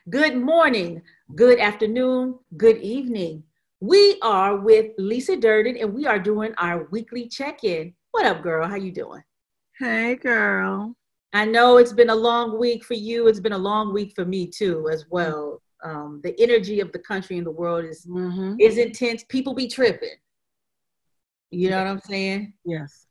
good morning, good afternoon, good evening. We are with Lisa Durden and we are doing our weekly check-in. What up, girl? How you doing? Hey, girl. I know it's been a long week for you. It's been a long week for me too, as well. The energy of the country and the world is intense. People be tripping. You know what I'm saying? Yes.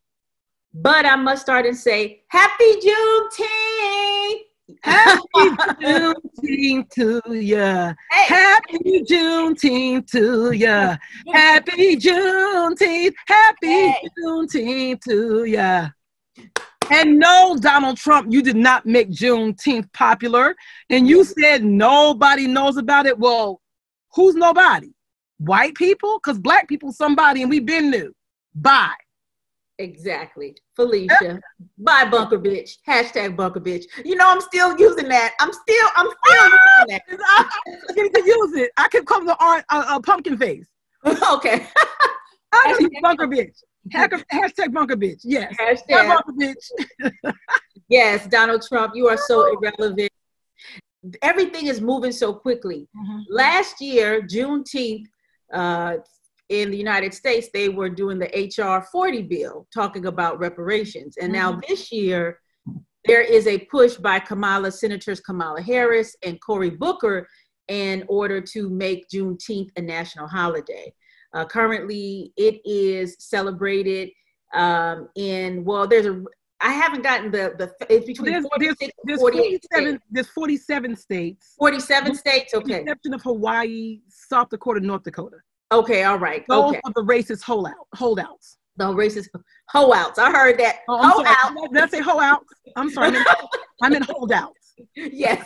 But I must start and say, Happy Juneteenth! Happy Juneteenth to ya. Hey. Happy Juneteenth to ya. Happy Juneteenth. Happy Juneteenth to ya. And no, Donald Trump, you did not make Juneteenth popular. And you said nobody knows about it. Well, who's nobody? White people? Because black people, somebody, and we've been new. Bye. Exactly. Felicia. Bye, bunker bitch. Hashtag bunker bitch. You know, I'm still using that. I'm still using that. I can use it. I can come to pumpkin face. Okay. I can use bunker bitch. Hashtag bunker bitch. Yes. Hashtag bunker bitch. Yes, Donald Trump, you are so irrelevant. Everything is moving so quickly. Last year, Juneteenth, in the United States, they were doing the HR 40 bill talking about reparations. And now this year, there is a push by Senators Kamala Harris and Cory Booker in order to make Juneteenth a national holiday. Currently, it is celebrated I haven't gotten it's between 46 and 48 states. There's 47 states. 47 states, okay. With the exception of Hawaii, South Dakota, North Dakota. Okay, all right. Those are the racist holdouts. The racist holdouts. I heard that. Holdouts. Did I say holdouts? I'm sorry. I meant holdouts. Yes.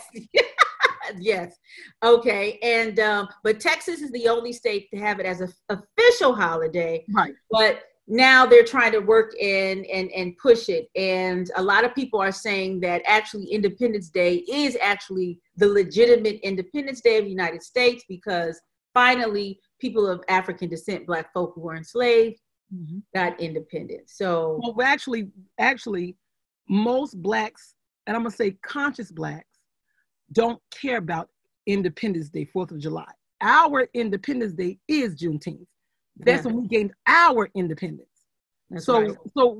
Yes. Okay. And but Texas is the only state to have it as an official holiday. Right. But now they're trying to work and push it. And a lot of people are saying that actually Independence Day is actually the legitimate Independence Day of the United States, because finally people of African descent, Black folk who were enslaved, got independence. So well, actually, most Blacks, and I'm gonna say conscious Blacks, don't care about Independence Day, 4th of July. Our Independence Day is Juneteenth. That's when we gained our independence. So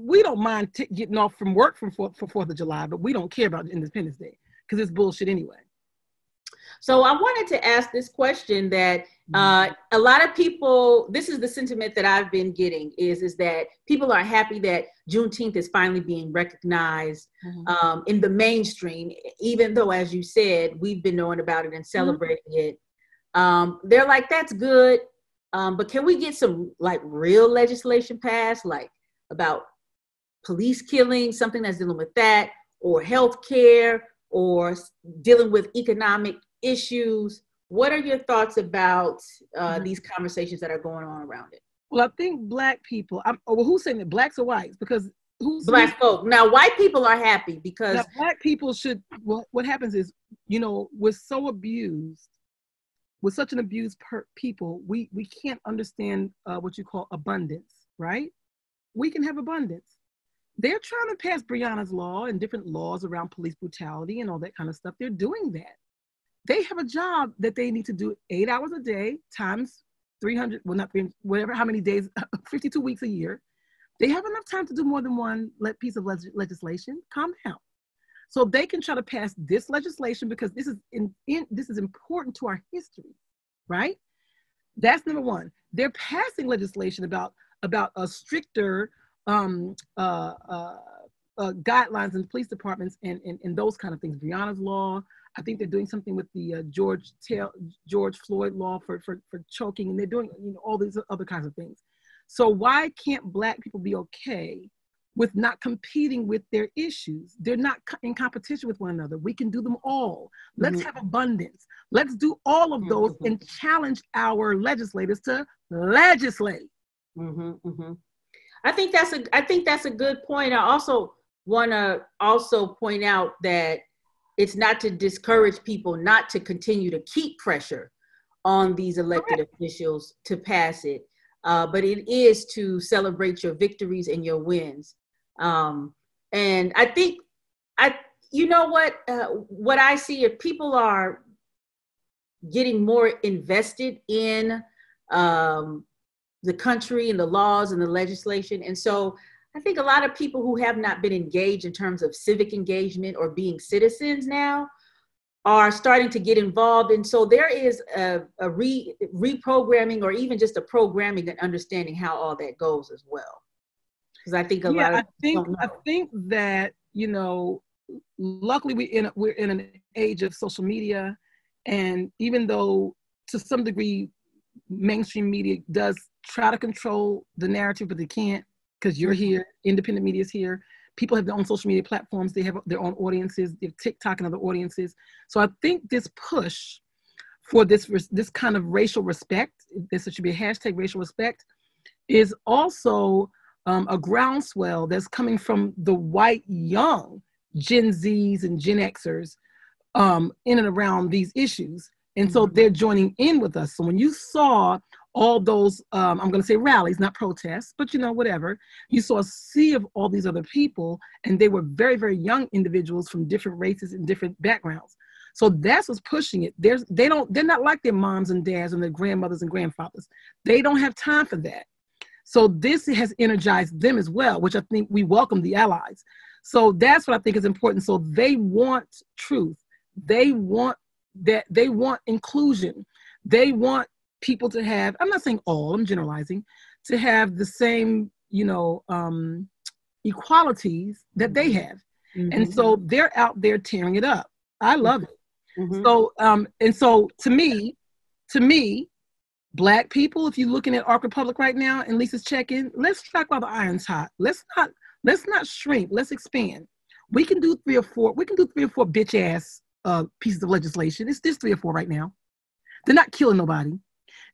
we don't mind getting off from work for 4th of July, but we don't care about Independence Day because it's bullshit anyway. So I wanted to ask this question that a lot of people, this is the sentiment that I've been getting, is that people are happy that Juneteenth is finally being recognized in the mainstream, even though, as you said, we've been knowing about it and celebrating it. They're like, that's good, but can we get some like real legislation passed, like about police killing, something that's dealing with that, or healthcare, or dealing with economic issues? What are your thoughts about these conversations that are going on around it? Well, I think Black people, who's saying that, Blacks or whites? Because Black folk. Now, white people are happy because Black people should, what happens is, we're so abused, we're such an abused people, we can't understand what you call abundance, right? We can have abundance. They're trying to pass Breonna's law and different laws around police brutality and all that kind of stuff. They're doing that. They have a job that they need to do 8 hours a day times 300, well, not 300, whatever, how many days, 52 weeks a year. They have enough time to do more than one piece of legislation. Calm down. So they can try to pass this legislation because this is important to our history, right? That's number one. They're passing legislation about a stricter guidelines in police departments and those kind of things. Breonna's law. I think they're doing something with the George Floyd law for choking, and they're doing all these other kinds of things. So why can't Black people be okay with not competing with their issues? They're not in competition with one another. We can do them all. Let's have abundance. Let's do all of those and challenge our legislators to legislate. I think that's a good point. I also want to point out that it's not to discourage people not to continue to keep pressure on these elected officials to pass it, but it is to celebrate your victories and your wins. And I think, what I see is people are getting more invested in the country and the laws and the legislation. And so I think a lot of people who have not been engaged in terms of civic engagement or being citizens now are starting to get involved. And so there is a reprogramming, or even just a programming and understanding how all that goes as well. Because I think I think that, you know, luckily we're in an age of social media, and even though to some degree mainstream media does try to control the narrative, but they can't, because you're here, independent media is here. People have their own social media platforms. They have their own audiences. They have TikTok and other audiences. So I think this push for this kind of racial respect, this should be a hashtag racial respect, is also a groundswell that's coming from the white young Gen Zs and Gen Xers in and around these issues. And so they're joining in with us. So when you saw all those, I'm going to say rallies, not protests, but, you know, whatever, you saw a sea of all these other people, and they were very, very young individuals from different races and different backgrounds. So that's what's pushing it. They're not like their moms and dads and their grandmothers and grandfathers. They don't have time for that. So this has energized them as well, which I think we welcome the allies. So that's what I think is important. So they want truth. They want inclusion. They want people to have, I'm not saying all, I'm generalizing, to have the same, you know, equalities that they have. And so they're out there tearing it up. I love it. So, and so to me, Black people, if you're looking at Arc Republic right now and Lisa's check-in, let's strike while the iron's hot. Let's not shrink. Let's expand. We can do three or four bitch ass pieces of legislation. It's just 3 or 4 right now. They're not killing nobody.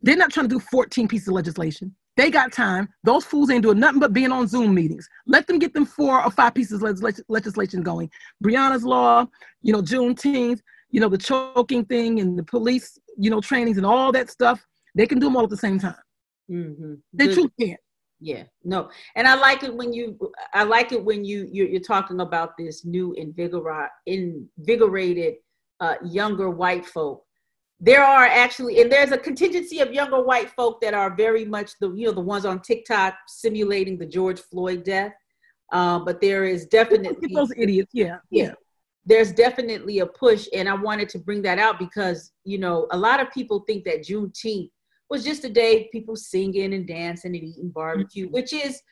They're not trying to do 14 pieces of legislation. They got time. Those fools ain't doing nothing but being on Zoom meetings. Let them get them 4 or 5 pieces of legislation going. Breonna's law, you know, Juneteenth, you know, the choking thing and the police, you know, trainings and all that stuff. They can do them all at the same time. They truly can. Yeah, no, and I like it when you're talking about this new invigorated younger white folk. There are actually, and there's a contingency of younger white folk that are very much the ones on TikTok simulating the George Floyd death. But there is definitely those idiots. Yeah. There's definitely a push, and I wanted to bring that out because, you know, a lot of people think that Juneteenth was just a day people singing and dancing and eating barbecue, which is,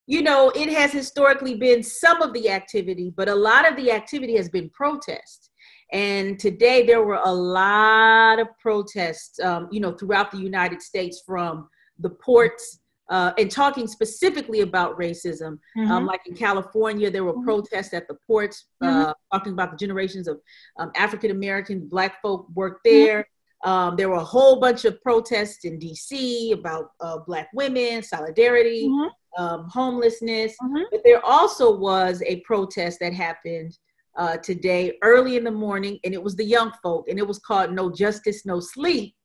you know, it has historically been some of the activity, but a lot of the activity has been protest. And today there were a lot of protests, you know, throughout the United States, from the ports, and talking specifically about racism. Like in California, there were protests at the ports, talking about the generations of African-American Black folk worked there. There were a whole bunch of protests in DC about Black women, solidarity, homelessness. But there also was a protest that happened today early in the morning, and it was the young folk, and it was called No Justice, No Sleep.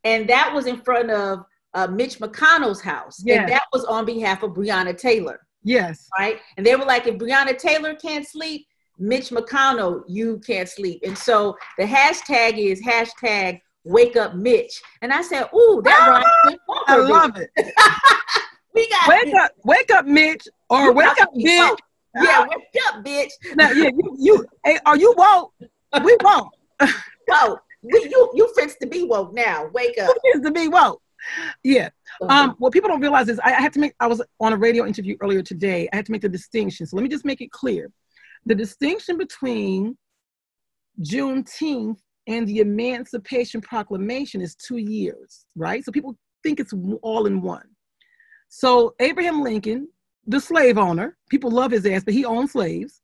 And that was in front of Mitch McConnell's house. Yes. And that was on behalf of Breonna Taylor. Yes. Right. And they were like, if Breonna Taylor can't sleep, Mitch McConnell, you can't sleep. And so the hashtag is hashtag Wake Up Mitch. And I said, ooh, that rhymes. I love it. We got wake up Mitch, or wake up bitch. Yeah, wake up bitch. Now, yeah, you hey, are you woke? We woke. Whoa, you fixed to be woke now. Wake up. Who is to be woke? Yeah. What people don't realize is I was on a radio interview earlier today. I had to make the distinction. So let me just make it clear. The distinction between Juneteenth and the Emancipation Proclamation is 2 years, right? So people think it's all in one. So Abraham Lincoln, the slave owner, people love his ass, but he owned slaves,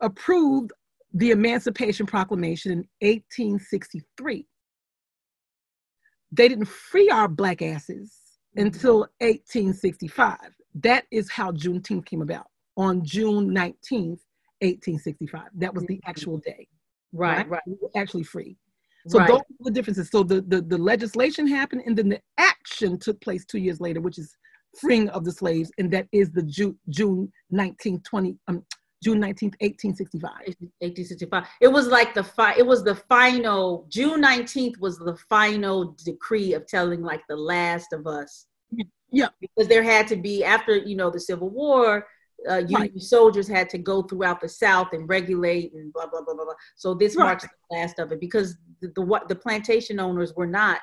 approved the Emancipation Proclamation in 1863. They didn't free our Black asses until 1865. That is how Juneteenth came about, on June 19th, 1865. That was the actual day. Right. We were actually free. So those are the differences. So the legislation happened, and then the action took place 2 years later, which is freeing of the slaves, and that is the June 1920, June 19th, 1865. 1865. It was like it was the final, June 19th was the final decree of telling like the last of us. Yeah. Because there had to be, after, the Civil War, Union soldiers had to go throughout the South and regulate and blah, blah, blah, blah, blah. So this marks the last of it, because the plantation owners were not,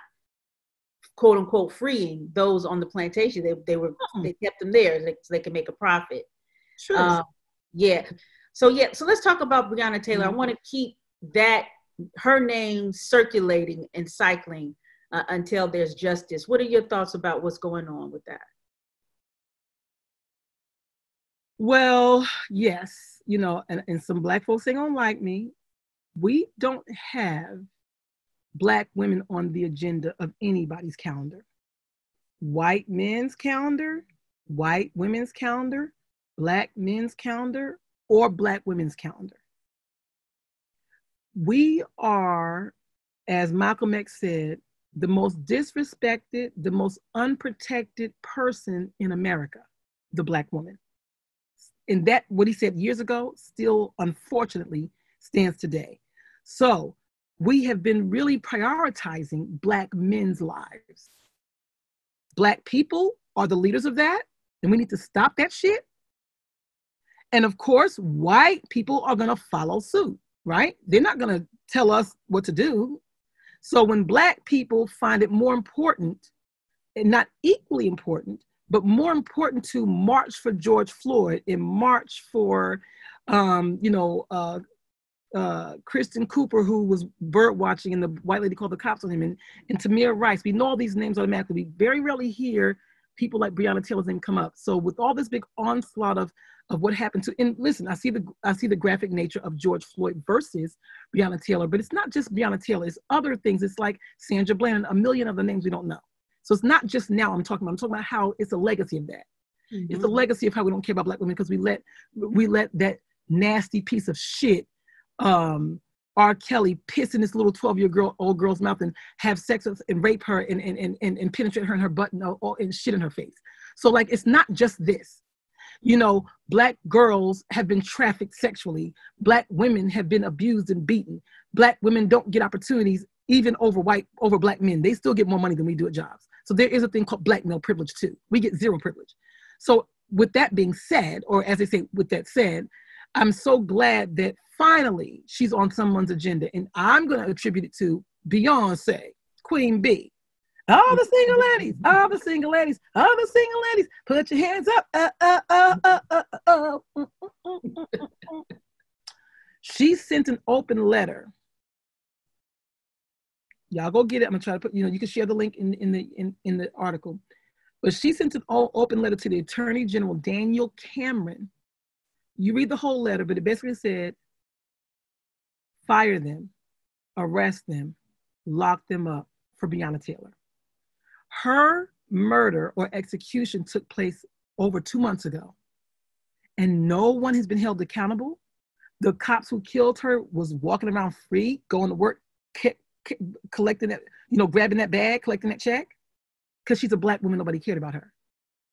quote unquote, freeing those on the plantation. They kept them there so they could make a profit. Sure. So let's talk about Breonna Taylor. I want to keep her name circulating and cycling until there's justice. What are your thoughts about what's going on with that? Well, yes, and some Black folks ain't gonna like me. We don't have Black women on the agenda of anybody's calendar. White men's calendar, white women's calendar, Black men's calendar, or Black women's calendar. We are, as Malcolm X said, the most disrespected, the most unprotected person in America, the Black woman. And that, what he said years ago, still unfortunately stands today. So we have been really prioritizing Black men's lives. Black people are the leaders of that, and we need to stop that shit. And of course, white people are gonna follow suit, right? They're not gonna tell us what to do. So when Black people find it more important, and not equally important, but more important to march for George Floyd and march for, Kristen Cooper, who was bird watching, and the white lady called the cops on him, and Tamir Rice. We know all these names automatically. We very rarely hear people like Breonna Taylor's name come up. So with all this big onslaught of what happened to, and listen, I see the graphic nature of George Floyd versus Breonna Taylor, but it's not just Breonna Taylor, it's other things. It's like Sandra Bland and a million other names we don't know. So it's not just now I'm talking about how it's a legacy of that. Mm-hmm. It's a legacy of how we don't care about Black women because we let that nasty piece of shit, R. Kelly, piss in this little 12-year-old girl's mouth and have sex with and rape her and penetrate her in her butt and shit in her face. So like, it's not just this. Black girls have been trafficked sexually. Black women have been abused and beaten. Black women don't get opportunities even over Black men. They still get more money than we do at jobs. So there is a thing called Black male privilege too. We get zero privilege. So with that being said, or as they say, with that said, I'm so glad that finally she's on someone's agenda, and I'm going to attribute it to Beyonce, Queen B. All the single ladies, all the single ladies, all the single ladies, put your hands up. She sent an open letter. Y'all go get it. I'm gonna try to put, you can share the link in the article. But she sent an open letter to the Attorney General, Daniel Cameron. You read the whole letter, but it basically said, fire them, arrest them, lock them up for Breonna Taylor. Her murder or execution took place over 2 months ago, and no one has been held accountable. The cops who killed her was walking around free, going to work, collecting that, grabbing that bag, collecting that check, because she's a Black woman. Nobody cared about her,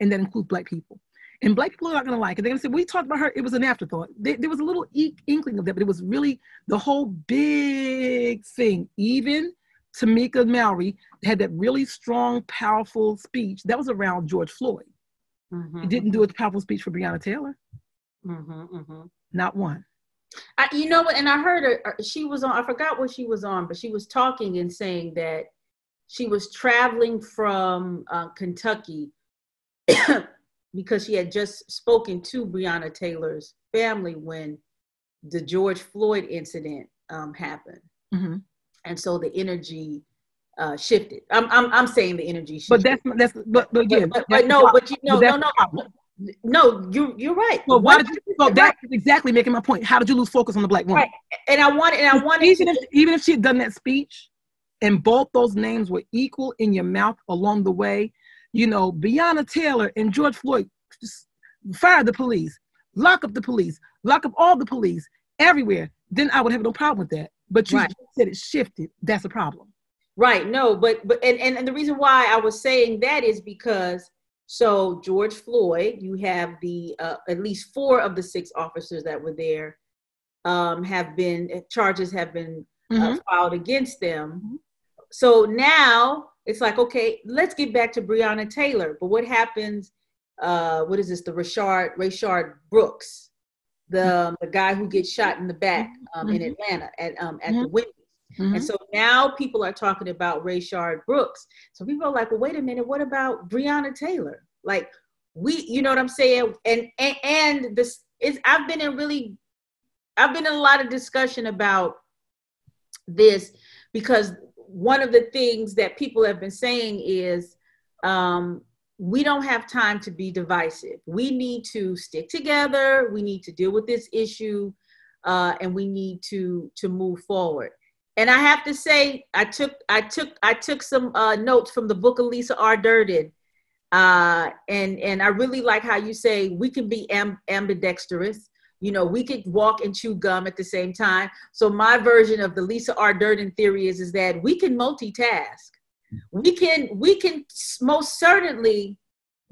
and that includes Black people. And Black people are not going to like it. They're going to say, we talked about her. It was an afterthought. There was a little inkling of that, but it was really the whole big thing. Even Tamika Mallory had that really strong, powerful speech. That was around George Floyd. Mm-hmm. He didn't do a powerful speech for Breonna Taylor. Mm-hmm, mm-hmm. Not one. And I heard her, she was on, I forgot what she was on, but she was talking and saying that she was traveling from Kentucky because she had just spoken to Breonna Taylor's family when the George Floyd incident happened. Mm-hmm. And so the energy shifted. I'm saying the energy shifted. But again, no, you're right. Well, that's exactly making my point. How did you lose focus on the Black woman? Right. And I wanted even if she had done that speech, and both those names were equal in your mouth along the way, Breonna Taylor and George Floyd, just fire the police, lock up the police, lock up all the police everywhere. Then I would have no problem with that. But you said it shifted. That's a problem. Right. No, but the reason why I was saying that is because So George Floyd, you have the at least 4 of the 6 officers that were there charges have been filed against them. So now it's like, okay, let's get back to Breonna Taylor. But what happens? What is this? The Rayshard Brooks, the guy who gets shot in the back in Atlanta at the Wendy's. And so now people are talking about Rayshard Brooks. So people are like, well, wait a minute, what about Breonna Taylor? Like, you know what I'm saying? And this is, I've been in a lot of discussion about this, because one of the things that people have been saying is, we don't have time to be divisive. We need to stick together. We need to deal with this issue, and we need to move forward. And I have to say, I took some notes from the book of Lisa Durden, and I really like how you say we can be ambidextrous. You know, we could walk and chew gum at the same time. So my version of the Lisa Durden theory is that we can multitask. We can most certainly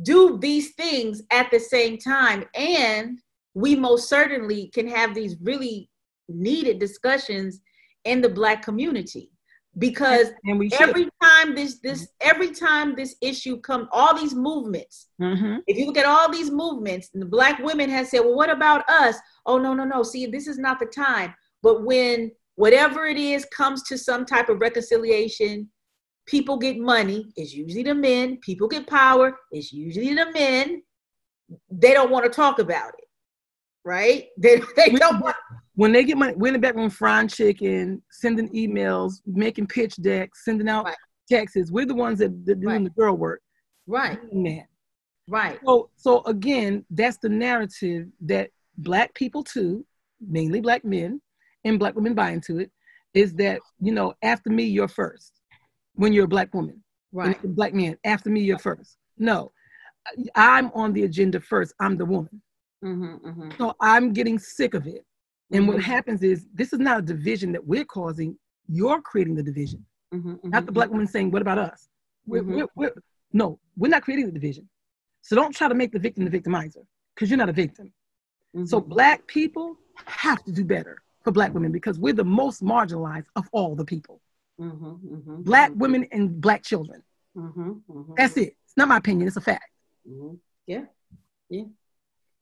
do these things at the same time, and we most certainly can have these really needed discussions in the Black community, because every time this issue comes, all these movements, if you look at all these movements, and the Black women have said, well, what about us? Oh, no, see, this is not the time. But when whatever it is comes to some type of reconciliation, people get money, it's usually the men. People get power, it's usually the men. They don't want to talk about it, right? They don't want. When they get money, we're in the back room frying chicken, sending emails, making pitch decks, sending out texts. We're the ones that doing the girl work. Right. Right. So again, that's the narrative that Black people too, mainly Black men and Black women buy into it, is that, you know, after me, you're first. When you're a Black woman, right? And Black man, after me, you're first. No, I'm on the agenda first. I'm the woman. So I'm getting sick of it. And what happens is, this is not a division that we're causing. You're creating the division. Not the Black woman saying, what about us? No, we're not creating the division. So don't try to make the victim the victimizer, because you're not a victim. So Black people have to do better for Black women, because we're the most marginalized of all the people. Black women and Black children. That's it. It's not my opinion. It's a fact. Yeah.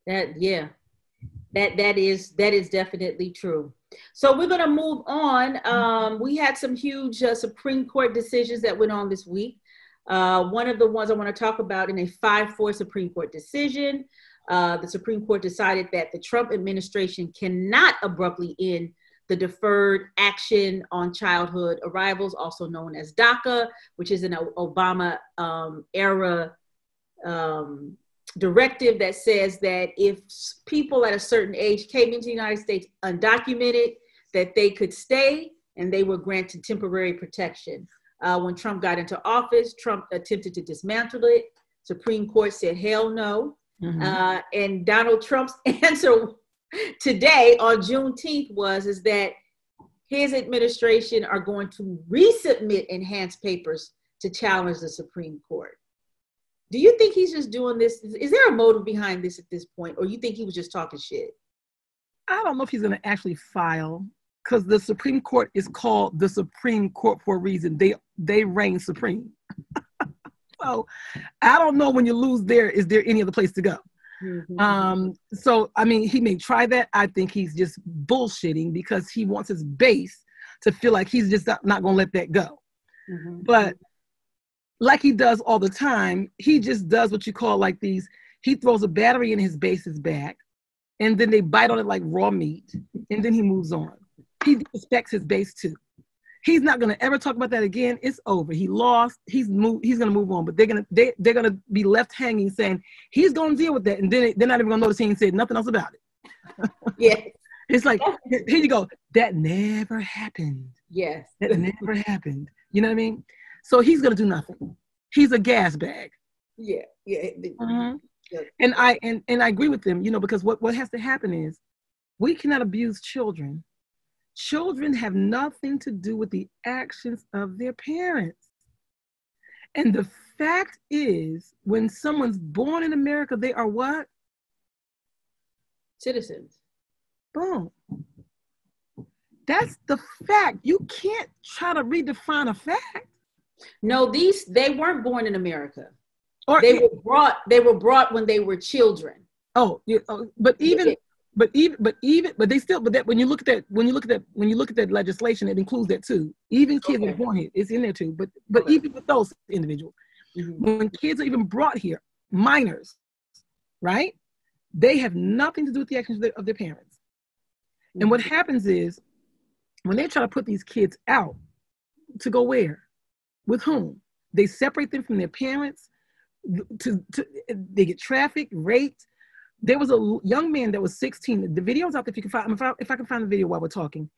That is definitely true. So we're going to move on. We had some huge Supreme Court decisions that went on this week. One of the ones I want to talk about, in a 5-4 Supreme Court decision, the Supreme Court decided that the Trump administration cannot abruptly end the Deferred Action on Childhood Arrivals, also known as DACA, which is an Obama era directive that says that if people at a certain age came into the United States undocumented, that they could stay and they were granted temporary protection. When Trump got into office, Trump attempted to dismantle it. Supreme Court said, hell no. And Donald Trump's answer today on Juneteenth is that his administration are going to resubmit enhanced papers to challenge the Supreme Court. Do you think he's just doing this? Is there a motive behind this at this point? Or you think he was just talking shit? I don't know if he's going to actually file, because the Supreme Court is called the Supreme Court for a reason. They reign supreme. So I don't know, when you lose there, is there any other place to go? So, I mean, he may try that. I think he's just bullshitting because he wants his base to feel like he's just not going to let that go. But like he does all the time, he just does what you call like these, he throws a battery in his base's back, and then they bite on it like raw meat, and then he moves on. He respects his base too. He's not going to ever talk about that again. It's over. He lost. He's going to move on. But they're going to be left hanging, saying he's going to deal with that, and then they're not even going to notice he ain't said nothing else about it. Yeah, it's like, here you go. That never happened. Yes, that never happened. You know what I mean? So he's going to do nothing. He's a gas bag. Yeah. And I agree with them. You know, because what has to happen is, we cannot abuse children. Children have nothing to do with the actions of their parents. And the fact is, when someone's born in America, they are what? Citizens. Boom. That's the fact. You can't try to redefine a fact. No, they weren't born in America. Or they were brought when they were children. Oh, yeah, but they still, when you look at that legislation, it includes that too. Even kids that are born here, it's in there too. But even with those individuals, when kids are even brought here, minors, right? They have nothing to do with the actions of their parents. And what happens is, when they try to put these kids out to go where? With whom? They separate them from their parents. They get trafficked, raped. There was a young man that was 16. The video's out there if you can find. If I can find the video while we're talking.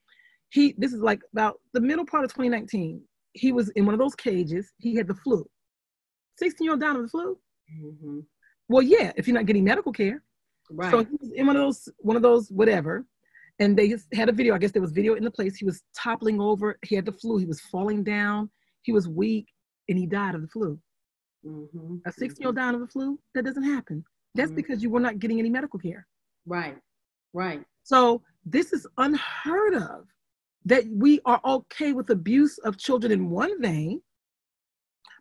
This is like about the middle part of 2019. He was in one of those cages. He had the flu. 16-year-old down with the flu. Mm-hmm. Well, yeah, if you're not getting medical care. Right. So he was in one of those whatever. And they just had a video. I guess there was video in the place. He was toppling over. He had the flu. He was falling down. He was weak, and he died of the flu. Mm-hmm. A 16-year-old dying of the flu? That doesn't happen. That's because you were not getting any medical care. Right, right. So this is unheard of, that we are okay with abuse of children in one vein,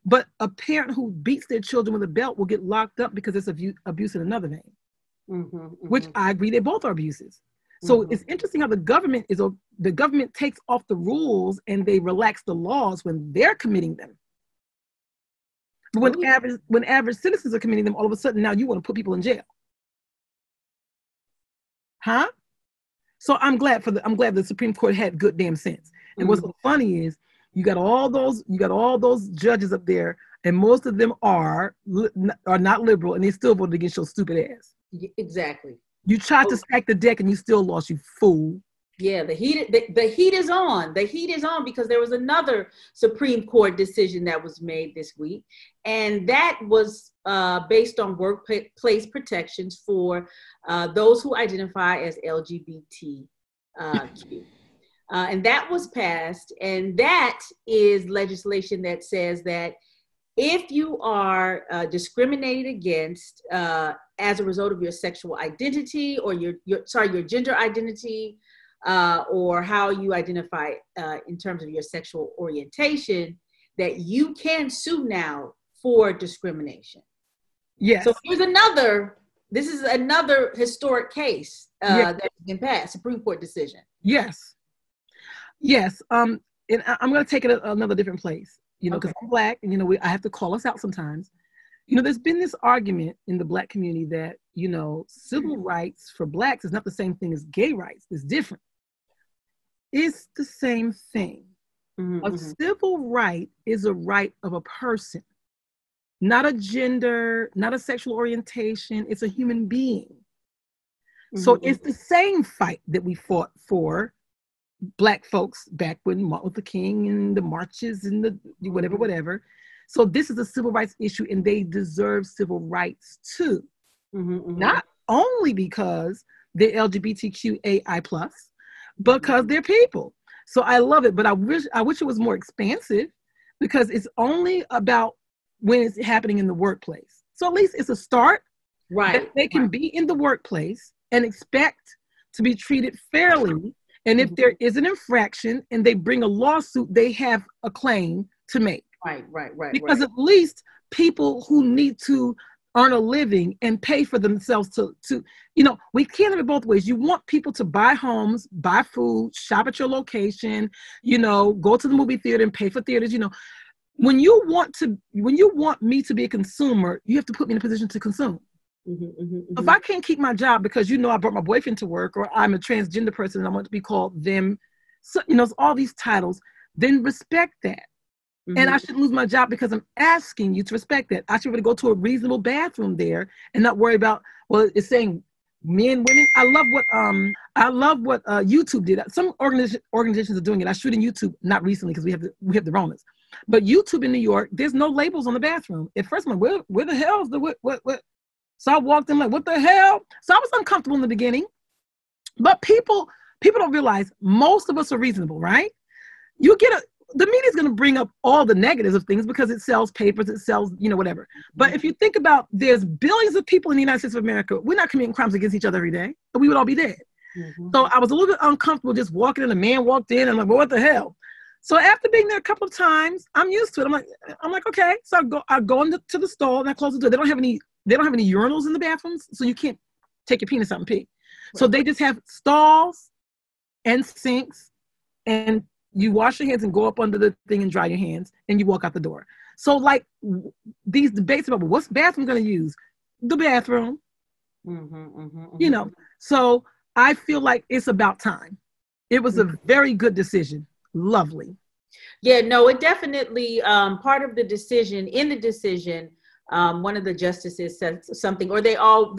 but a parent who beats their children with a belt will get locked up because it's abuse in another vein, which I agree, they both are abuses. So it's interesting how the government takes off the rules and they relax the laws when they're committing them. But when average citizens are committing them, all of a sudden now you want to put people in jail. Huh? So I'm glad the Supreme Court had good damn sense. And what's so funny is you got all those judges up there, and most of them are not liberal, and they still voted against your stupid ass. Exactly. You tried to stack the deck and you still lost, you fool. Yeah, the heat is on. The heat is on because there was another Supreme Court decision that was made this week, and that was based on workplace protections for those who identify as LGBTQ. And that was passed, and that is legislation that says that if you are discriminated against as a result of your sexual identity or your gender identity, or how you identify in terms of your sexual orientation, that you can sue now for discrimination. Yes. So this is another historic case that has been passed, Supreme Court decision. Yes. Yes. And I'm going to take it another different place, because I'm Black, and, I have to call us out sometimes. There's been this argument in the Black community that, civil rights for Blacks is not the same thing as gay rights. It's different. It's the same thing. A civil right is a right of a person, not a gender, not a sexual orientation. It's a human being. So it's the same fight that we fought for Black folks back when Martin Luther King and the marches and the whatever. So this is a civil rights issue, and they deserve civil rights too. Not only because they're LGBTQAI+, because they're people. So I love it, but I wish it was more expansive, because it's only about when it's happening in the workplace. So at least it's a start. Right. That they can be in the workplace and expect to be treated fairly. And if there is an infraction and they bring a lawsuit, they have a claim to make. Right. Because at least people who need to earn a living and pay for themselves to we can't have it both ways. You want people to buy homes, buy food, shop at your location, go to the movie theater and pay for theaters. When you want me to be a consumer, you have to put me in a position to consume. If I can't keep my job because I brought my boyfriend to work, or I'm a transgender person and I want to be called them, so it's all these titles, then respect that. And I shouldn't lose my job because I'm asking you to respect that. I should be able to go to a reasonable bathroom there and not worry about, it's saying men, women. I love what YouTube did. Some organizations are doing it. I shoot in YouTube, not recently because we have the Ronas. But YouTube in New York, there's no labels on the bathroom. At first I'm like, where the hell is the what? So I walked in like, what the hell? So I was uncomfortable in the beginning. But people don't realize most of us are reasonable, right? the media is going to bring up all the negatives of things because it sells papers, it sells, whatever. But if you think about, there's billions of people in the United States of America, we're not committing crimes against each other every day, but we would all be dead. So I was a little bit uncomfortable just walking in. A man walked in, and I'm like, well, what the hell? So after being there a couple of times, I'm used to it. I'm like, okay. So I go into the stall and I close the door. They don't have any urinals in the bathrooms, so you can't take your penis out and pee. Right. So they just have stalls and sinks, and you wash your hands and go up under the thing and dry your hands, and you walk out the door. So like these debates about what's bathroom going to use, the bathroom, So I feel like it's about time. It was a very good decision. Lovely. Yeah, no, it definitely, part of the decision, one of the justices said something, or they all,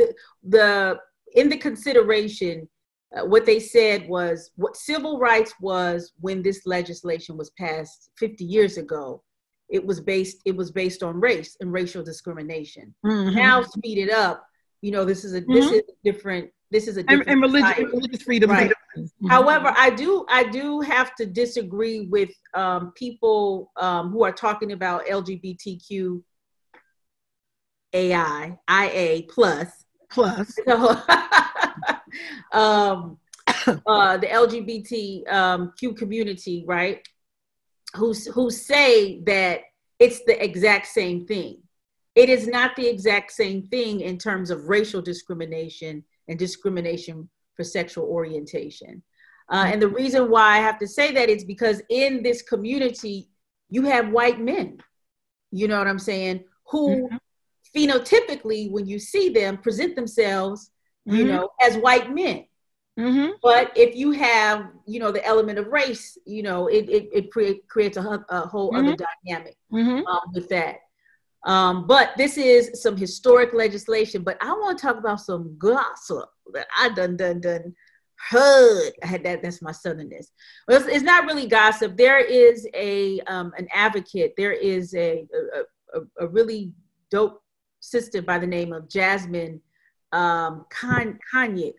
in the consideration, what they said was what civil rights was when this legislation was passed 50 years ago. It was based on race and racial discrimination. Now speed it up. This is a different and religious freedom. Right. However, I do have to disagree with people who are talking about LGBTQ IA plus. So, the LGBTQ community, right? Who say that it's the exact same thing. It is not the exact same thing in terms of racial discrimination and discrimination for sexual orientation. And the reason why I have to say that is because in this community, you have white men, you know what I'm saying, who phenotypically, when you see them, present themselves, as white men. But if you have, the element of race, it creates a whole other dynamic with that. But this is some historic legislation, but I want to talk about some gossip that I done heard. That's my southernness. Well, it's not really gossip. There is an advocate. There is a really dope sister by the name of Jasmine Kanye.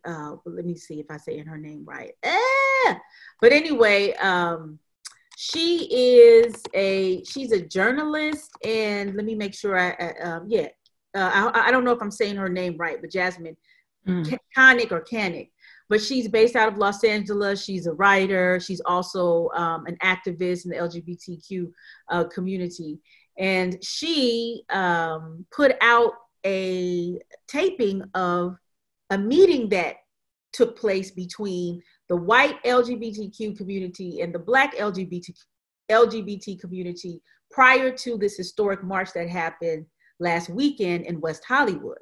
Let me see if I say her name right. But anyway, she's a journalist, and let me make sure I don't know if I'm saying her name right, but Jasmine Kanick, but she's based out of Los Angeles. She's a writer. She's also an activist in the LGBTQ community. And she put out a taping of a meeting that took place between the white LGBTQ community and the Black LGBT community prior to this historic march that happened last weekend in West Hollywood.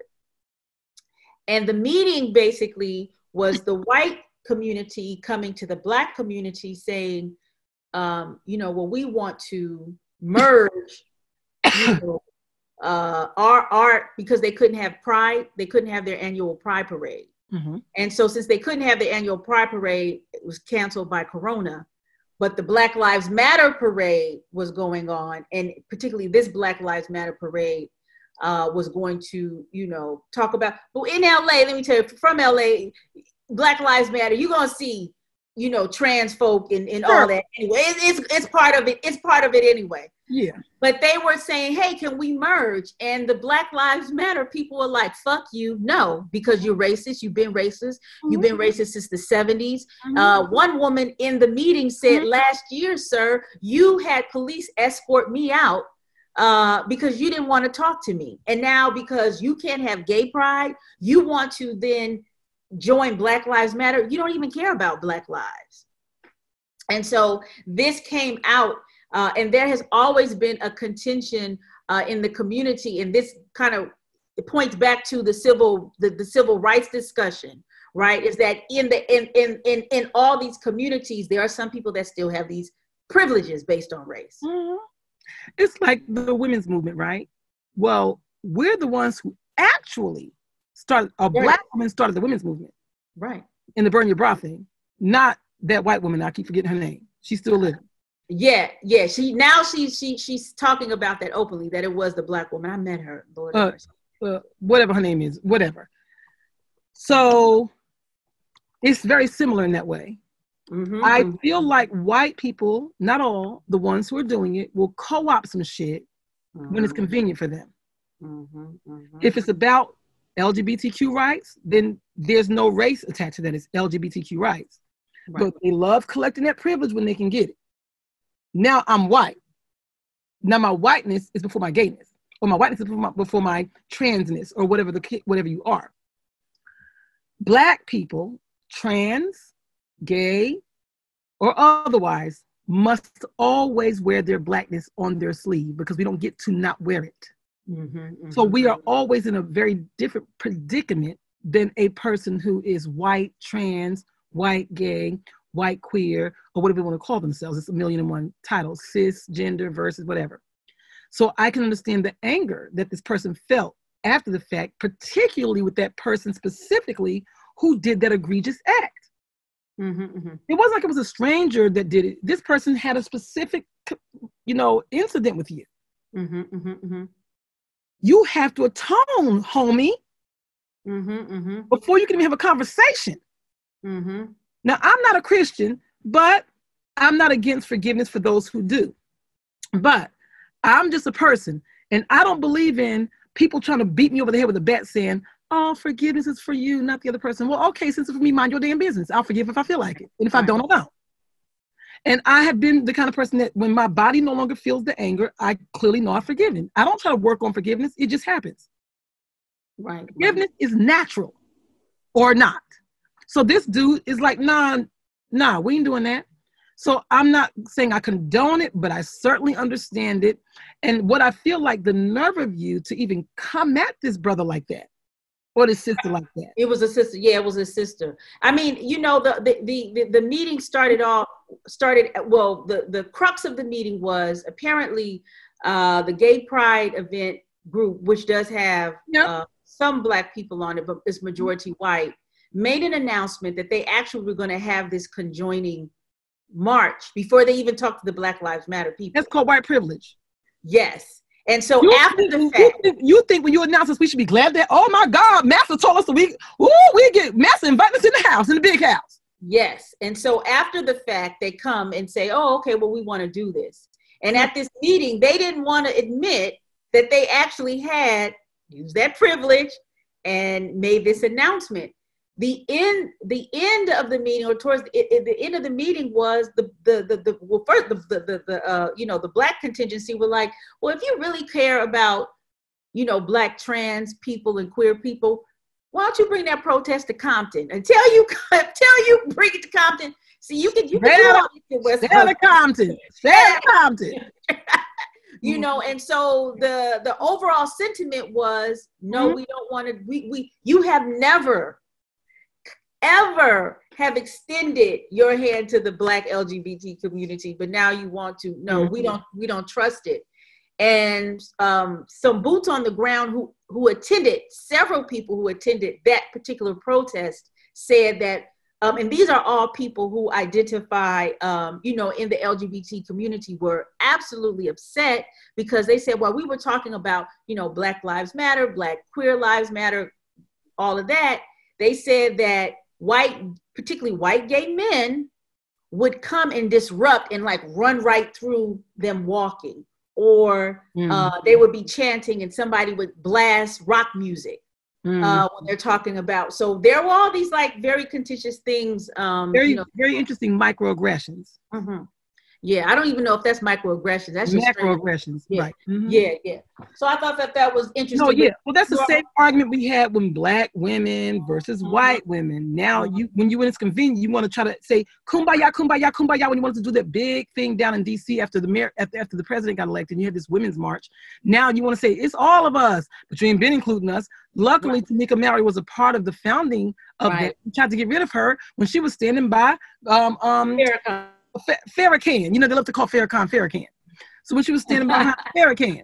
And the meeting basically was the white community coming to the Black community saying, we want to merge our art, because they couldn't have Pride, they couldn't have their annual Pride parade. And so since they couldn't have the annual Pride parade, it was canceled by Corona, but the Black Lives Matter parade was going on. And particularly this Black Lives Matter parade was going to, talk about, but in LA, let me tell you, from LA, Black Lives Matter, you're going to see, trans folk and all that. Anyway, it's part of it. It's part of it anyway. Yeah. But they were saying, hey, can we merge? And the Black Lives Matter people were like, fuck you. No, because you're racist. You've been racist. You've been racist since the 70s. One woman in the meeting said, last year, sir, you had police escort me out because you didn't want to talk to me. And now because you can't have gay pride, you want to then join Black Lives Matter. You don't even care about Black lives. And so this came out, and there has always been a contention in the community, and this kind of points back to the civil rights discussion, right? Is that in all these communities, there are some people that still have these privileges based on race. It's like the women's movement, right? Well, we're the ones who actually started, Black woman started the women's movement. Right. In the Burn Your Bra thing. Not that white woman, I keep forgetting her name. She's still living. Yeah. She's talking about that openly, that it was the Black woman. I met her, Lord. Whatever her name is, whatever. So it's very similar in that way. I feel like white people, not all, the ones who are doing it, will co-opt some shit when it's convenient for them. If it's about LGBTQ rights, then there's no race attached to that. It's LGBTQ rights. But they love collecting that privilege when they can get it. Now I'm white. Now my whiteness is before my gayness, or my whiteness is before my transness, or whatever you are. Black people, trans, gay, or otherwise, must always wear their blackness on their sleeve because we don't get to not wear it. So we are always in a very different predicament than a person who is white, trans, white, gay, white, queer, or whatever they want to call themselves. It's 1,000,001 titles, cis, gender versus whatever. So I can understand the anger that this person felt after the fact, particularly with that person specifically who did that egregious act. It wasn't like it was a stranger that did it. This person had a specific, incident with you. You have to atone, homie, before you can even have a conversation. Now, I'm not a Christian, but I'm not against forgiveness for those who do. But I'm just a person, and I don't believe in people trying to beat me over the head with a bat saying, oh, forgiveness is for you, not the other person. Well, okay, since it's for me, mind your damn business. I'll forgive if I feel like it. And if I don't, I don't. And I have been the kind of person that when my body no longer feels the anger, I clearly know I've forgiven. I don't try to work on forgiveness. It just happens. Forgiveness is natural or not. So this dude is like, nah, we ain't doing that. So I'm not saying I condone it, but I certainly understand it. And what I feel like the nerve of you to even come at this brother like that, or this sister like that. It was a sister. Yeah, it was a sister. I mean, the meeting the crux of the meeting was apparently the Gay Pride event group, which does have some Black people on it, but it's majority white, made an announcement that they actually were going to have this conjoining march before they even talked to the Black Lives Matter people. That's called white privilege. Yes. And so you think when you announce this, we should be glad that, oh my God, Master told us that we get Master invited us in the house, in the big house. Yes. And so after the fact, they come and say, oh, okay, well, we want to do this. And at this meeting, they didn't want to admit that they actually had used that privilege and made this announcement. The end of the meeting, or towards the end of the meeting, was the Black contingency were like, well, if you really care about, Black trans people and queer people, why don't you bring that protest to Compton? Until you bring it to Compton, see, you can do all this in West Compton. And so the overall sentiment was, no, we don't want to. You have never ever have extended your hand to the Black LGBT community, but now you want to. No, we don't trust it. And some boots on the ground who attended, several people who attended that particular protest said that, and these are all people who identify, in the LGBT community, were absolutely upset because they said, well, we were talking about, Black Lives Matter, Black Queer Lives Matter, all of that. They said that particularly white gay men would come and disrupt and like run right through them walking, or they would be chanting and somebody would blast rock music when they're talking about. So there were all these like very contentious things. Very interesting microaggressions. Yeah, I don't even know if that's microaggressions. That's just macroaggressions, right? Yeah. So I thought that was interesting. No, yeah. Well, that's the same argument we had when Black women versus white women. Now, when it's convenient, you want to try to say kumbaya, kumbaya, kumbaya. When you wanted to do that big thing down in D.C. after the president got elected, and you had this women's march. Now you want to say it's all of us, but you ain't been including us. Luckily, Tamika Mallory was a part of the founding of that. We tried to get rid of her when she was standing by Farrakhan. They love to call Farrakhan. So when she was standing behind Farrakhan,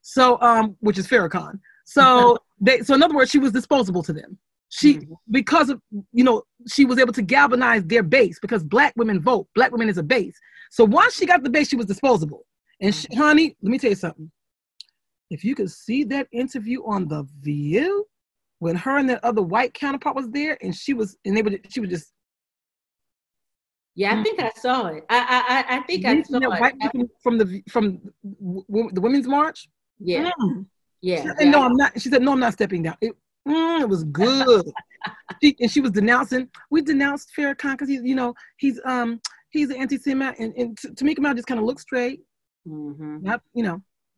so which is Farrakhan. So in other words, she was disposable to them. Because of she was able to galvanize their base, because Black women vote. Black women is a base. So once she got the base, she was disposable. And honey, let me tell you something. If you could see that interview on The View, when her and that other white counterpart was there, and she was just Yeah, I think I saw it. I think I saw it. White people from the Women's March. Yeah, yeah. She said, no, I'm not. She said, no, I'm not stepping down. It was good. She was denouncing. We denounced Farrakhan because he's an anti-Semite, and Tamika Mal just kind of looked straight. Not,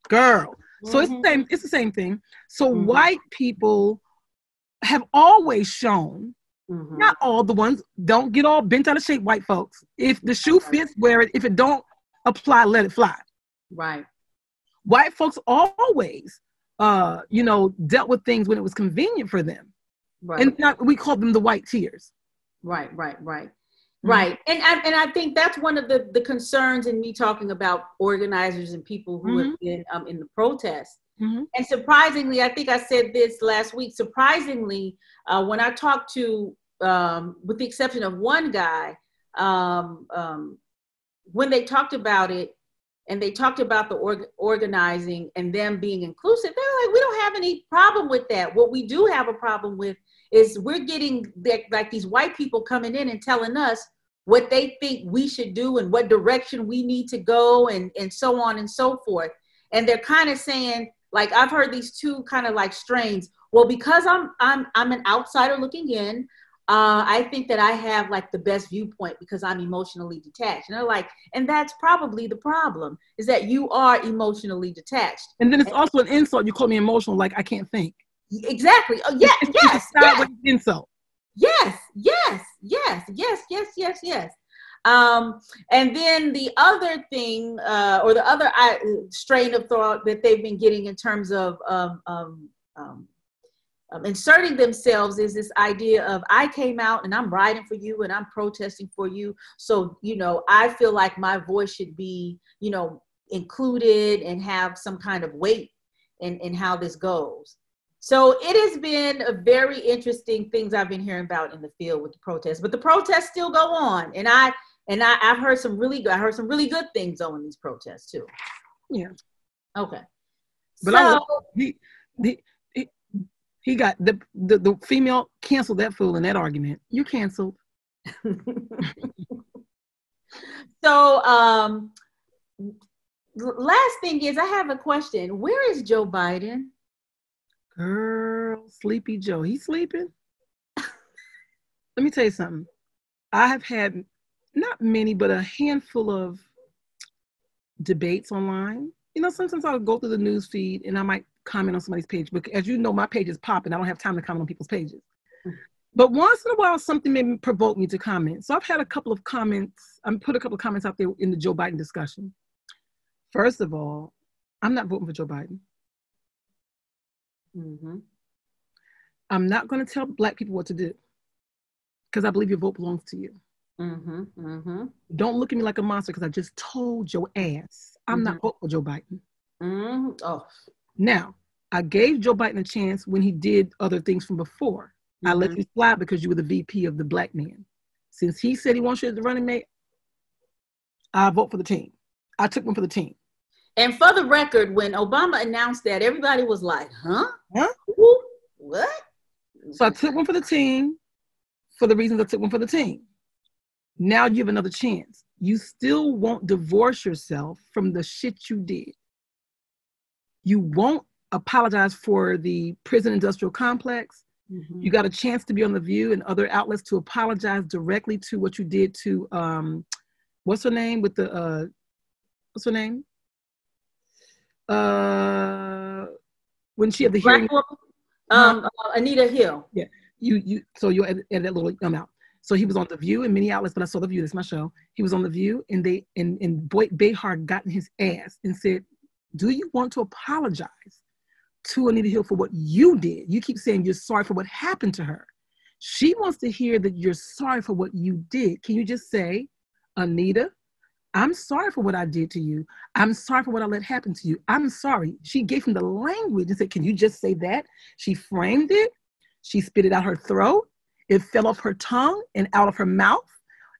girl. So it's the same thing. So white people have always shown. Not all the ones, don't get all bent out of shape, white folks. If the shoe fits, wear it. If it don't apply, let it fly. Right. White folks always, dealt with things when it was convenient for them. Right. And we call them the white tears. Right. Right. And I think that's one of the concerns in me talking about organizers and people who have been in the protests. And surprisingly, I think I said this last week, surprisingly, when I talked to, with the exception of one guy, when they talked about it and they talked about the organizing and them being inclusive, they're like, we don't have any problem with that. What we do have a problem with is we're getting like these white people coming in and telling us what they think we should do and what direction we need to go and so on and so forth. And they're kind of saying, like, I've heard these two kind of like strains. Well, because I'm an outsider looking in, I think that I have like the best viewpoint because I'm emotionally detached. And they're like, and that's probably the problem, is that you are emotionally detached. And then it's also an insult. You call me emotional, like I can't think. Exactly. Oh, yeah, yes. Sideways insult. Yes. And then the other thing, or the other strain of thought that they've been getting in terms of inserting themselves is this idea of, I came out and I'm riding for you and I'm protesting for you. So, I feel like my voice should be, included and have some kind of weight in how this goes. So it has been a very interesting things I've been hearing about in the field with the protests, but the protests still go on. And I've heard some really good things on these protests too. Yeah. Okay. But he got the female canceled that fool in that argument. You're canceled. So last thing is, I have a question. Where is Joe Biden? Girl, Sleepy Joe. He's sleeping. Let me tell you something. I have had not many, but a handful of debates online. Sometimes I'll go through the news feed and I might comment on somebody's page, but as you know, my page is popping. I don't have time to comment on people's pages. But once in a while, something may provoke me to comment. So I've had a couple of comments. I put a couple of comments out there in the Joe Biden discussion. First of all, I'm not voting for Joe Biden. I'm not going to tell Black people what to do because I believe your vote belongs to you. Don't look at me like a monster because I just told your ass I'm not voting for Joe Biden. Now, I gave Joe Biden a chance when he did other things from before. I let you slide because you were the VP of the Black man. Since he said he wants you as the running mate, I vote for the team. I took one for the team. And for the record, when Obama announced that, everybody was like, huh? What? So I took one for the team for the reasons I took one for the team. Now you have another chance. You still won't divorce yourself from the shit you did. You won't apologize for the prison industrial complex. You got a chance to be on The View and other outlets to apologize directly to what you did to, what's her name? When she had the hearing. Anita Hill. Yeah, so you'll edit that little out. So he was on The View and many outlets, but I saw The View, that's my show. He was on The View and Behar got in his ass and said, do you want to apologize to Anita Hill for what you did? You keep saying you're sorry for what happened to her. She wants to hear that you're sorry for what you did. Can you just say, Anita, I'm sorry for what I did to you. I'm sorry for what I let happen to you. I'm sorry. She gave him the language and said, can you just say that? She framed it. She spit it out her throat. It fell off her tongue and out of her mouth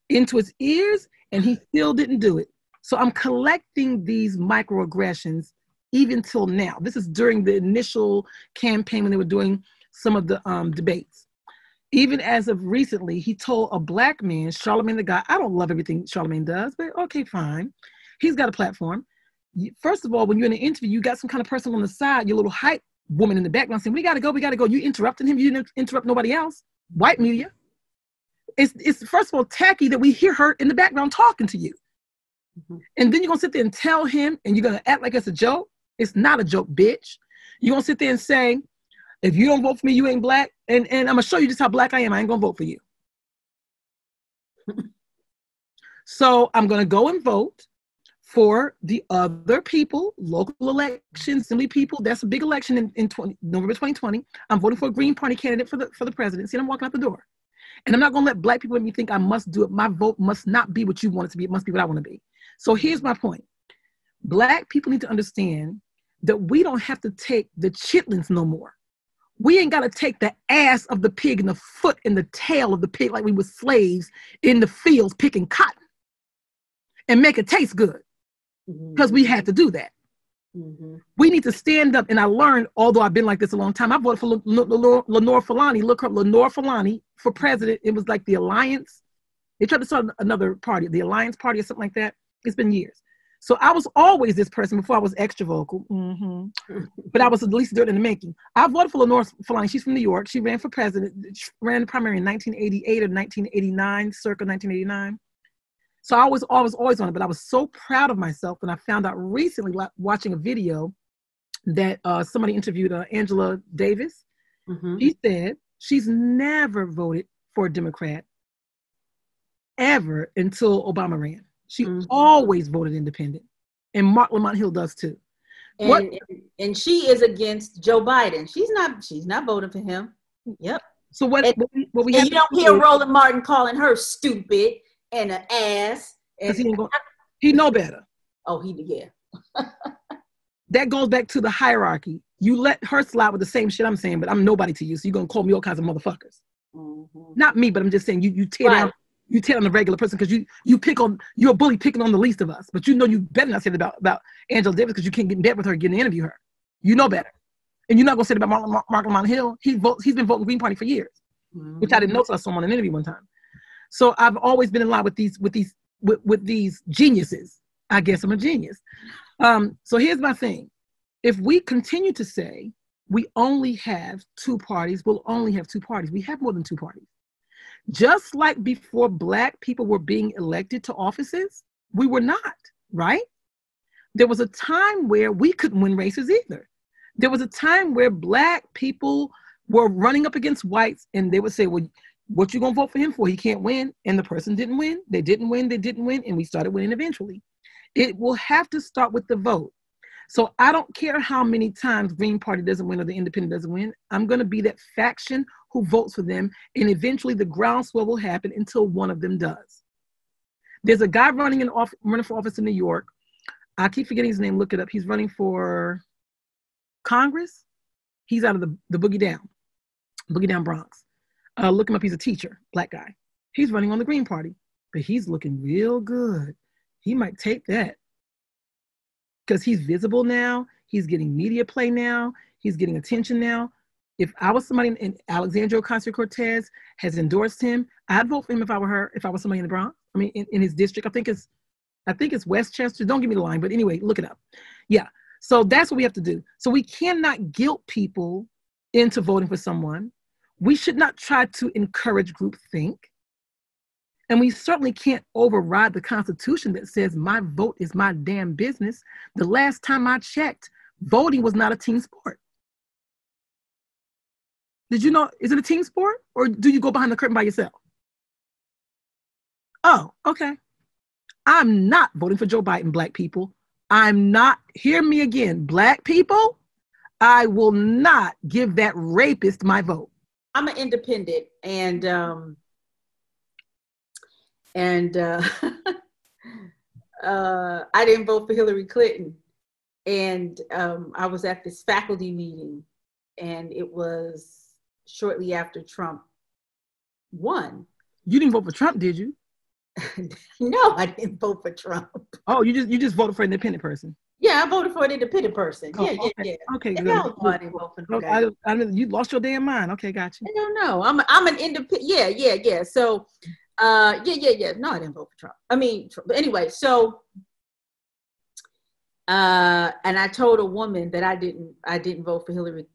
into his ears, and he still didn't do it. So I'm collecting these microaggressions even till now. This is during the initial campaign when they were doing some of the debates. Even as of recently, he told a black man, Charlemagne the God, I don't love everything Charlemagne does, but okay, fine. He's got a platform. First of all, when you're in an interview, you got some kind of person on the side, your little hype woman in the background saying, we got to go, we got to go. You interrupting him. You didn't interrupt nobody else. White media. It's first of all tacky that we hear her in the background talking to you. Mm-hmm. And then you're going to sit there and tell him, and you're going to act like it's a joke. It's not a joke, bitch. You're going to sit there and say, if you don't vote for me, you ain't black. And I'm going to show you just how black I am. I ain't going to vote for you. So I'm going to go and vote for the other people, local elections, assembly people. That's a big election in November 2020. I'm voting for a Green Party candidate for the presidency, and I'm walking out the door. And I'm not going to let black people make me think I must do it. My vote must not be what you want it to be. It must be what I want to be. So here's my point. Black people need to understand that we don't have to take the chitlins no more. We ain't got to take the ass of the pig and the foot and the tail of the pig like we were slaves in the fields picking cotton and make it taste good. Because we had to do that. Mm-hmm. We need to stand up. And I learned, although I've been like this a long time, I voted for Lenore Fulani. Look up Lenore Fulani for president. It was like the Alliance. They tried to start another party, the Alliance Party or something like that. It's been years. So I was always this person before I was extra vocal. Mm-hmm. But I was Lisa Durden in the making. I voted for Lenore Fulani. She's from New York. She ran for president. She ran the primary in 1988 or 1989, circa 1989. So I was always on it, but I was so proud of myself when I found out recently, watching a video that somebody interviewed Angela Davis. Mm-hmm. She said she's never voted for a Democrat ever until Obama ran. She always voted independent. And Mark Lamont Hill does too. And she is against Joe Biden. She's not voting for him. Yep. So what we have, you don't hear Roland Martin calling her stupid and an ass. And he know better. Oh, yeah. That goes back to the hierarchy. You let her slide with the same shit I'm saying, but I'm nobody to you, so you're gonna call me all kinds of motherfuckers. Mm-hmm. Not me, but I'm just saying you tear down the regular person because you're a bully picking on the least of us. But you know you better not say it about Angela Davis because you can't get in bed with her, get to interview her. You know better. And you're not gonna say it about Mark Lamont Hill. He's been voting Green Party for years, which I didn't know till I saw him on an interview one time. So I've always been in line with these geniuses. I guess I'm a genius. So here's my thing. If we continue to say we only have two parties, we'll only have two parties. We have more than two parties. Just like before Black people were being elected to offices, we were not, right? There was a time where we couldn't win races either. There was a time where Black people were running up against whites and they would say, well, what you gonna vote for him for? He can't win. And the person didn't win. They didn't win. And we started winning eventually. It will have to start with the vote. So I don't care how many times Green Party doesn't win or the Independent doesn't win. I'm gonna be that faction who votes for them. And eventually the groundswell will happen until one of them does. There's a guy running for office in New York. I keep forgetting his name. Look it up. He's running for Congress. He's out of the Boogie Down Bronx. Look him up. He's a teacher, Black guy. He's running on the Green Party, but he's looking real good. He might take that because he's visible now. He's getting media play now. He's getting attention now. If I was somebody in Alexandria Ocasio-Cortez has endorsed him, I'd vote for him if I were her. If I was somebody in the Bronx, I mean, in his district, I think it's Westchester. Don't give me the line, but anyway, look it up. Yeah. So that's what we have to do. So we cannot guilt people into voting for someone. We should not try to encourage groupthink. And we certainly can't override the Constitution that says my vote is my damn business. The last time I checked, voting was not a team sport. Did you know, is it a team sport? Or do you go behind the curtain by yourself? Oh, okay. I'm not voting for Joe Biden, Black people. I'm not, hear me again, Black people, I will not give that rapist my vote. I'm an independent, and I didn't vote for Hillary Clinton, and I was at this faculty meeting, and it was shortly after Trump won. You didn't vote for Trump, did you? No, I didn't vote for Trump. Oh, you just voted for an independent person. Yeah, I voted for an independent person. Oh, Yeah, okay. yeah. Okay, And good. y'all know I didn't vote for no I, guy. I, you lost your damn mind. Okay, got you. I don't know. I'm an independent. Yeah. So, yeah. No, I didn't vote for Trump. I mean, but anyway, so, and I told a woman that I didn't vote for Hillary,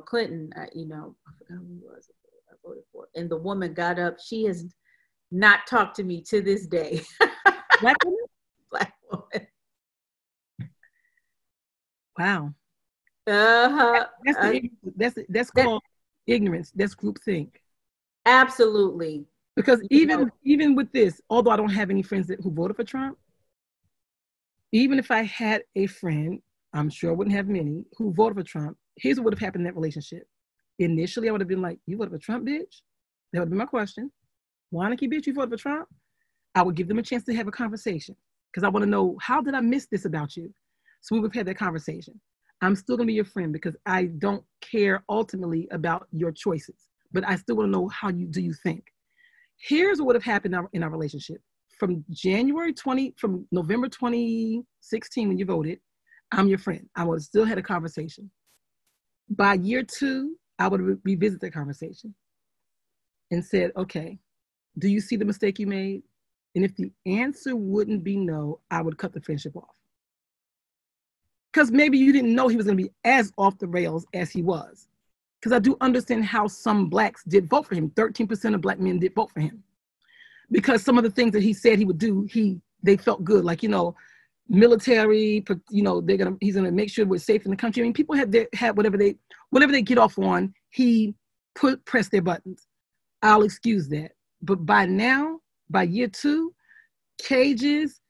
Clinton. I forgot who it was I voted for, and the woman got up. She has not talked to me to this day. Black woman? Black woman. Wow. Uh-huh. That's called ignorance. That's groupthink. Absolutely. Because even with this, although I don't have any friends who voted for Trump, even if I had a friend, I'm sure I wouldn't have many, who voted for Trump, here's what would have happened in that relationship. Initially, I would have been like, you voted for Trump, bitch? That would be my question. Wannabe, bitch, you voted for Trump? I would give them a chance to have a conversation because I want to know, how did I miss this about you? So we would have had that conversation. I'm still going to be your friend because I don't care ultimately about your choices, but I still want to know how do you think. Here's what would have happened in our relationship. From November 2016, when you voted, I'm your friend. I would have still had a conversation. By year 2, I would revisit that conversation and said, okay, do you see the mistake you made? And if the answer wouldn't be no, I would cut the friendship off. Because maybe you didn't know he was going to be as off the rails as he was. Because I do understand how some Blacks did vote for him. 13% of Black men did vote for him. Because some of the things that he said he would do, they felt good. Like, military, he's gonna make sure we're safe in the country. I mean, people had whatever they get off on, he pressed their buttons. I'll excuse that. But by now, by year 2, cages,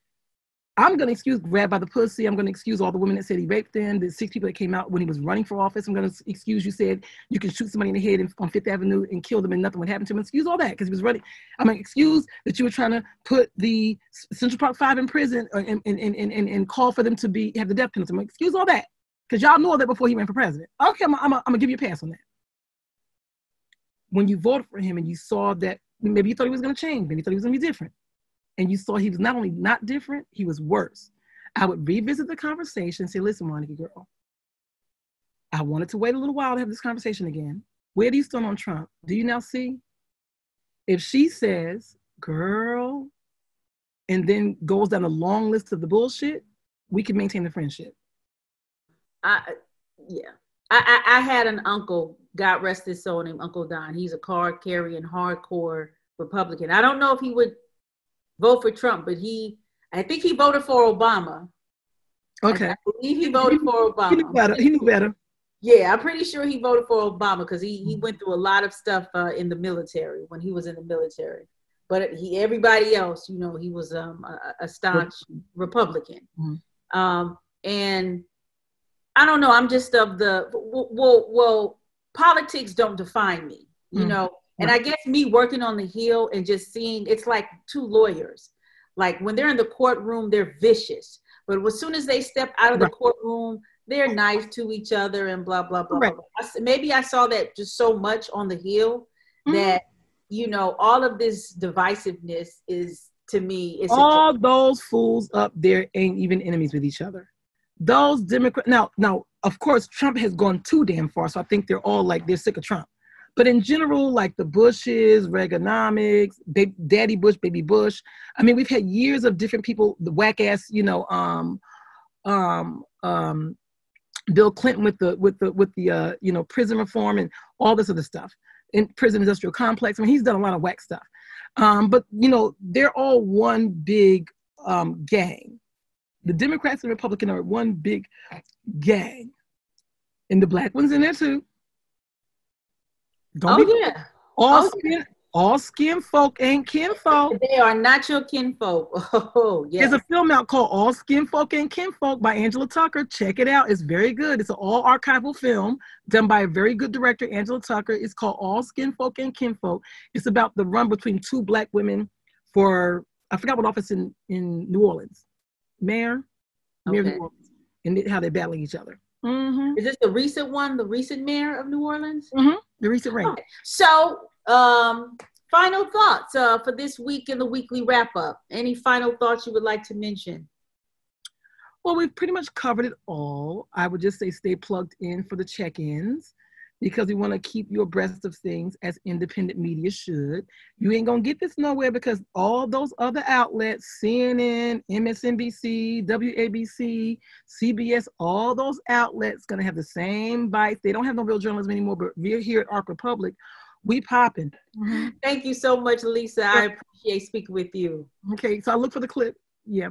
I'm going to excuse grab by the pussy. I'm going to excuse all the women that said he raped them. The 6 people that came out when he was running for office. I'm going to excuse you said you can shoot somebody in the head on 5th Avenue and kill them and nothing would happen to him. Excuse all that because he was running. I'm going to excuse that you were trying to put the Central Park 5 in prison and call for them to have the death penalty. I'm going to excuse all that because y'all knew all that before he ran for president. Okay, I'm going to give you a pass on that. When you voted for him and you saw that maybe you thought he was going to change, maybe you thought he was going to be different, and you saw he was not only not different, he was worse, I would revisit the conversation and say, listen, Monica girl, I wanted to wait a little while to have this conversation again. Where do you stand on Trump? Do you now see? If she says, girl, and then goes down a long list of the bullshit, we can maintain the friendship. I had an uncle, God rest his soul, named Uncle Don. He's a card-carrying, hardcore Republican. I don't know if he would vote for Trump, but I think he voted for Obama. Okay. I believe he voted for Obama. He knew better. Yeah, I'm pretty sure he voted for Obama because he went through a lot of stuff in the military when he was in the military. But everybody else, he was a staunch Republican. Mm-hmm. And I don't know. I'm just of the well, politics don't define me, And I guess me working on the Hill and just seeing, it's like 2 lawyers. Like when they're in the courtroom, they're vicious. But as soon as they step out of the courtroom, they're nice to each other and blah, blah, blah, blah, blah. Maybe I saw that just so much on the Hill that, all of this divisiveness is, to me, it's all those fools up there ain't even enemies with each other. Those Democrats, now, of course, Trump has gone too damn far. So I think they're all like, they're sick of Trump. But in general, like the Bushes, Reaganomics, Daddy Bush, Baby Bush. I mean, we've had years of different people, the whack ass, Bill Clinton with the prison reform and all this other stuff, in prison industrial complex. I mean, he's done a lot of whack stuff. But they're all one big gang. The Democrats and Republicans are one big gang, and the Black ones in there too. All skin folk ain't kinfolk. They are not your kinfolk. Oh, yes. There's a film out called All Skin Folk Ain't Kinfolk by Angela Tucker. Check it out. It's very good. It's an all archival film done by a very good director, Angela Tucker. It's called All Skin Folk Ain't Kinfolk. It's about the run between 2 Black women for, I forgot what office in New Orleans. Mayor of New Orleans. And how they're battling each other. Mm-hmm. Is this the recent one, the recent mayor of New Orleans? Mm-hmm. The recent reign. Okay. So, final thoughts for this week in the weekly wrap up. Any final thoughts you would like to mention? Well, we've pretty much covered it all. I would just say stay plugged in for the check-ins, because we want to keep you abreast of things as independent media should. You ain't going to get this nowhere, because all those other outlets, CNN, MSNBC, WABC, CBS, all those outlets going to have the same bites. They don't have no real journalism anymore, but we're here at Arc Republic. We popping. Thank you so much, Lisa. I appreciate speaking with you. Okay, so I look for the clip. Yeah.